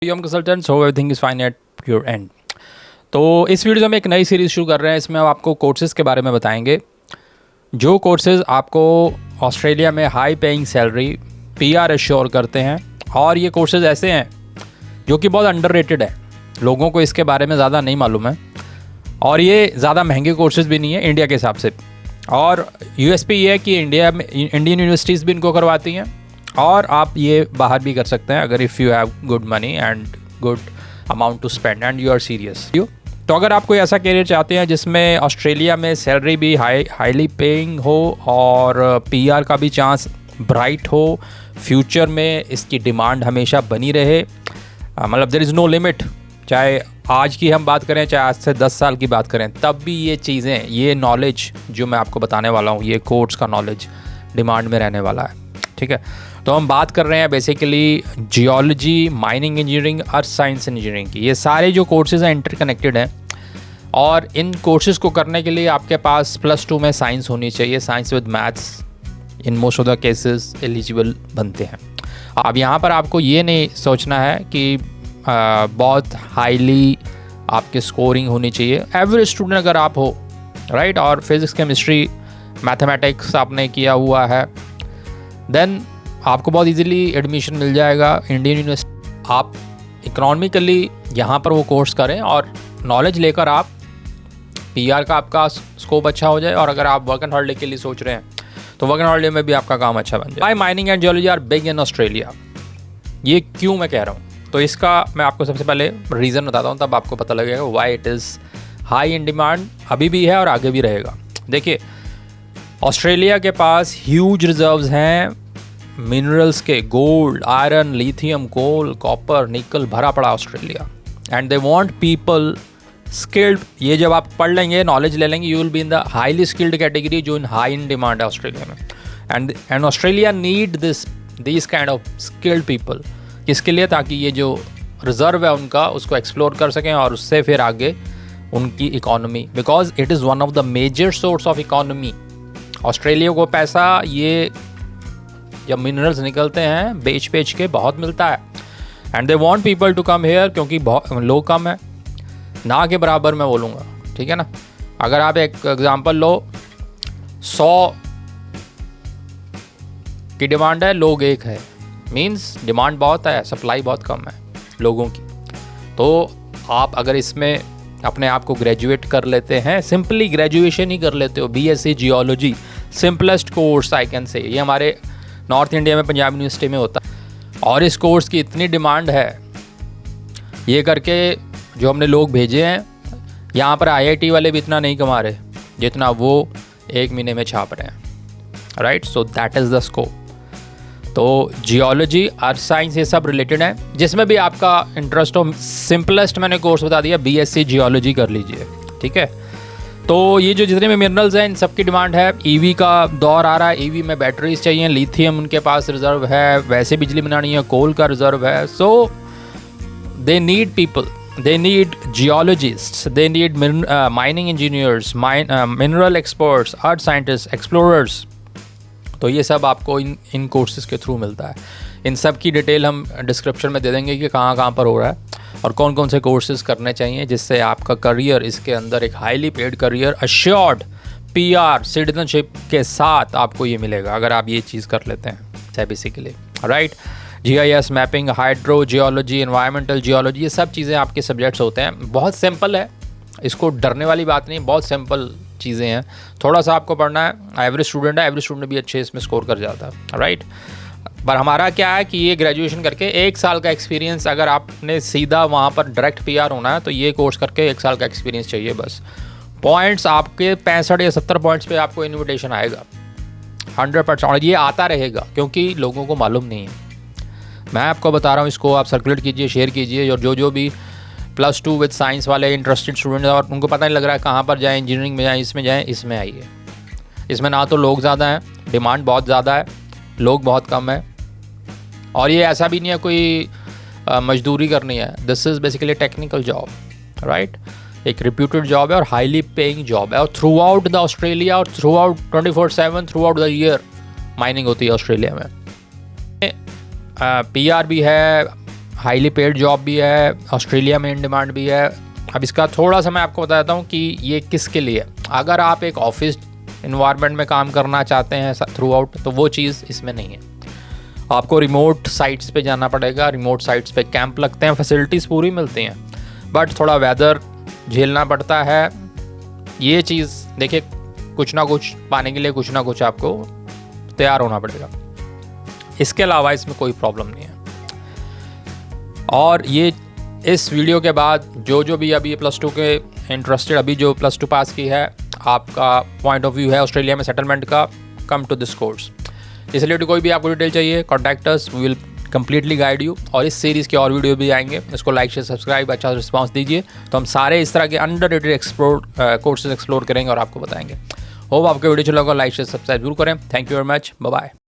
Consultants हो everything is fine at your and. तो इस वीडियो में हम एक नई सीरीज़ शुरू कर रहे हैं। इसमें हम आपको कोर्सेज़ के बारे में बताएंगे, जो कोर्सेज़ आपको ऑस्ट्रेलिया में high paying salary PR assure करते हैं। और ये कोर्सेज़ ऐसे हैं जो कि बहुत अंडररेटेड है, लोगों को इसके बारे में ज़्यादा नहीं मालूम है और ये ज़्यादा महंगे कोर्सेज़ भी नहीं है इंडिया के हिसाब से। और यूएसपी ये है कि इंडिया में इंडियन यूनिवर्सिटीज़ भी इनको करवाती हैं और आप ये बाहर भी कर सकते हैं अगर if you have good money and good amount to spend and you are serious. तो अगर आप कोई ऐसा करियर चाहते हैं जिसमें ऑस्ट्रेलिया में सैलरी भी हाईली पेइंग हो और पीआर का भी चांस ब्राइट हो, फ्यूचर में इसकी डिमांड हमेशा बनी रहे, मतलब देयर इज़ नो लिमिट, चाहे आज की हम बात करें चाहे आज से 10 साल की बात करें, तब भी ये चीज़ें, ये नॉलेज जो मैं आपको बताने वाला हूँ, ये कोर्स का नॉलेज डिमांड में रहने वाला है। ठीक है, तो हम बात कर रहे हैं basically geology, mining engineering, earth science engineering की। ये सारे जो कोर्सेज़ हैं इंटरकनेक्टेड हैं और इन कोर्सेज़ को करने के लिए आपके पास +2 में साइंस होनी चाहिए। Science with maths in most of the cases eligible बनते हैं। अब यहाँ पर आपको ये नहीं सोचना है कि बहुत हाईली आपकी स्कोरिंग होनी चाहिए। एवरेज स्टूडेंट अगर आप हो, राइट, और फिज़िक्स केमिस्ट्री मैथमेटिक्स आपने किया हुआ है, देन आपको बहुत इजीली एडमिशन मिल जाएगा इंडियन यूनिवर्सिटी। आप इकोनॉमिकली यहाँ पर वो कोर्स करें और नॉलेज लेकर आप पीआर का आपका स्कोप अच्छा हो जाए। और अगर आप वर्क एंड हॉलिडे के लिए सोच रहे हैं तो वर्क एंड हॉलिडे में भी आपका काम अच्छा बन जाए। Why mining and geology are big in Australia, ये क्यों मैं कह रहा हूँ, तो इसका मैं आपको सबसे पहले रीज़न बताता हूँ, तब आपको पता लगेगा why it is high in demand, अभी भी है और आगे भी रहेगा। देखिए, ऑस्ट्रेलिया के पास ह्यूज रिजर्व्स हैं मिनरल्स के, गोल्ड, आयरन, लिथियम, कोल, कॉपर, निकल भरा पड़ा Australia. And they want people skilled. ये जब आप पढ़ लेंगे, नॉलेज ले लेंगे, you will be in the highly skilled category जो इन हाई इन डिमांड है ऑस्ट्रेलिया में। And Australia need this kind of skilled people. किसके लिए? ताकि ये जो रिजर्व है उनका, उसको एक्सप्लोर कर सकें और उससे फिर आगे उनकी economy, because it is one of the major source of economy. Australia को पैसा ये जब मिनरल्स निकलते हैं बेच के बहुत मिलता है। And they want people to come here, क्योंकि बहुत लोग कम है, ना के बराबर मैं बोलूँगा, ठीक है ना। अगर आप एक एग्जांपल लो, 100 की डिमांड है, लोग 1 है, मींस डिमांड बहुत है, सप्लाई बहुत कम है लोगों की। तो आप अगर इसमें अपने आप को ग्रेजुएट कर लेते हैं, सिंपली ग्रेजुएशन ही कर लेते हो, BSc geology, simplest course I can say, ये हमारे नॉर्थ इंडिया में पंजाब यूनिवर्सिटी में होता है और इस कोर्स की इतनी डिमांड है, ये करके जो हमने लोग भेजे हैं यहाँ पर, आईआईटी वाले भी इतना नहीं कमा रहे जितना वो 1 महीने में छाप रहे हैं, right. So that is the scope. तो जियोलॉजी, अर्थ साइंस, ये सब रिलेटेड है, जिसमें भी आपका इंटरेस्ट हो। सिंपलेस्ट मैंने कोर्स बता दिया, बीएससी जियोलॉजी कर लीजिए, ठीक है। तो ये जो जितने भी मिनरल्स हैं इन सब की डिमांड है। ईवी का दौर आ रहा है, ईवी में बैटरीज चाहिए, लिथियम उनके पास रिजर्व है, वैसे बिजली बनानी है, कोल का रिजर्व है। So they need people, they need geologists, they need mining engineers, mineral experts, earth scientist, explorers. तो ये सब आपको इन कोर्सेज़ के थ्रू मिलता है। इन सब की डिटेल हम डिस्क्रिप्शन में दे देंगे कि कहाँ पर हो रहा है और कौन कौन से कोर्सेज़ करने चाहिए, जिससे आपका करियर इसके अंदर एक highly paid career assured PR citizenship के साथ आपको ये मिलेगा अगर आप ये चीज़ कर लेते हैं basically, right. GIS, mapping, hydro geology, environmental geology, ये सब चीज़ें आपके सब्जेक्ट्स होते हैं। बहुत सिंपल है, इसको डरने वाली बात नहीं, बहुत सिंपल चीज़ें हैं। थोड़ा सा आपको पढ़ना है, एवरेज स्टूडेंट है, एवरेज स्टूडेंट भी अच्छे इसमें स्कोर कर जाता है, राइट। पर हमारा क्या है कि ये ग्रेजुएशन करके 1 साल का एक्सपीरियंस, अगर आपने सीधा वहाँ पर डायरेक्ट पीआर होना है तो ये कोर्स करके 1 साल का एक्सपीरियंस चाहिए बस। पॉइंट्स आपके 65 या 70 पॉइंट्स पे आपको इन्विटेशन आएगा 100%, और ये आता रहेगा क्योंकि लोगों को मालूम नहीं है। मैं आपको बता रहा हूँ, इसको आप सर्कुलेट कीजिए, शेयर कीजिए, और जो भी +2 विद साइंस वाले इंटरेस्टेड स्टूडेंट और उनको पता नहीं लग रहा है कहाँ पर जाएँ, इंजीनियरिंग में जाएँ, इसमें आइए। इसमें ना तो लोग ज़्यादा हैं, डिमांड बहुत ज़्यादा है, लोग बहुत कम है, और ये ऐसा भी नहीं है कोई मजदूरी करनी है। This is basically technical job, right. एक रिप्यूटेड जॉब है और हाईली पेइंग जॉब है, और थ्रू आउट द ऑस्ट्रेलिया और through out 24/7 through out the year mining होती है ऑस्ट्रेलिया में। पीआर भी है, हाईली पेड जॉब भी है, ऑस्ट्रेलिया में इन डिमांड भी है। अब इसका थोड़ा सा मैं आपको बताता हूँ कि ये किसके लिए। अगर आप एक ऑफिस इन्वायरमेंट में काम करना चाहते हैं थ्रू आउट, तो वो चीज़ इसमें नहीं है। आपको रिमोट साइट्स पे जाना पड़ेगा, रिमोट साइट्स पे कैंप लगते हैं, फैसिलिटीज़ पूरी मिलती हैं, बट थोड़ा वेदर झेलना पड़ता है। ये चीज़ देखिए, कुछ ना कुछ पाने के लिए कुछ ना कुछ आपको तैयार होना पड़ेगा। इसके अलावा इसमें कोई प्रॉब्लम नहीं है। और ये इस वीडियो के बाद जो भी अभी +2 के इंटरेस्टेड, अभी जो +2 पास की है, आपका पॉइंट ऑफ व्यू है ऑस्ट्रेलिया में सेटलमेंट का, कम टू दिस कोर्स। इस रिलेटेड कोई भी आपको डिटेल चाहिए, contact us, we will completely guide you. और इस सीरीज़ के और वीडियो भी आएंगे, इसको लाइक शेयर सब्सक्राइब, अच्छा रिस्पांस दीजिए, तो हम सारे इस तरह के अंडररेटेड कोर्सेज एक्सप्लोर करेंगे और आपको बताएंगे। होप आपको वीडियो चला होगा, लाइक शेयर सब्सक्राइब जरूर करें। Thank you very much, bye bye.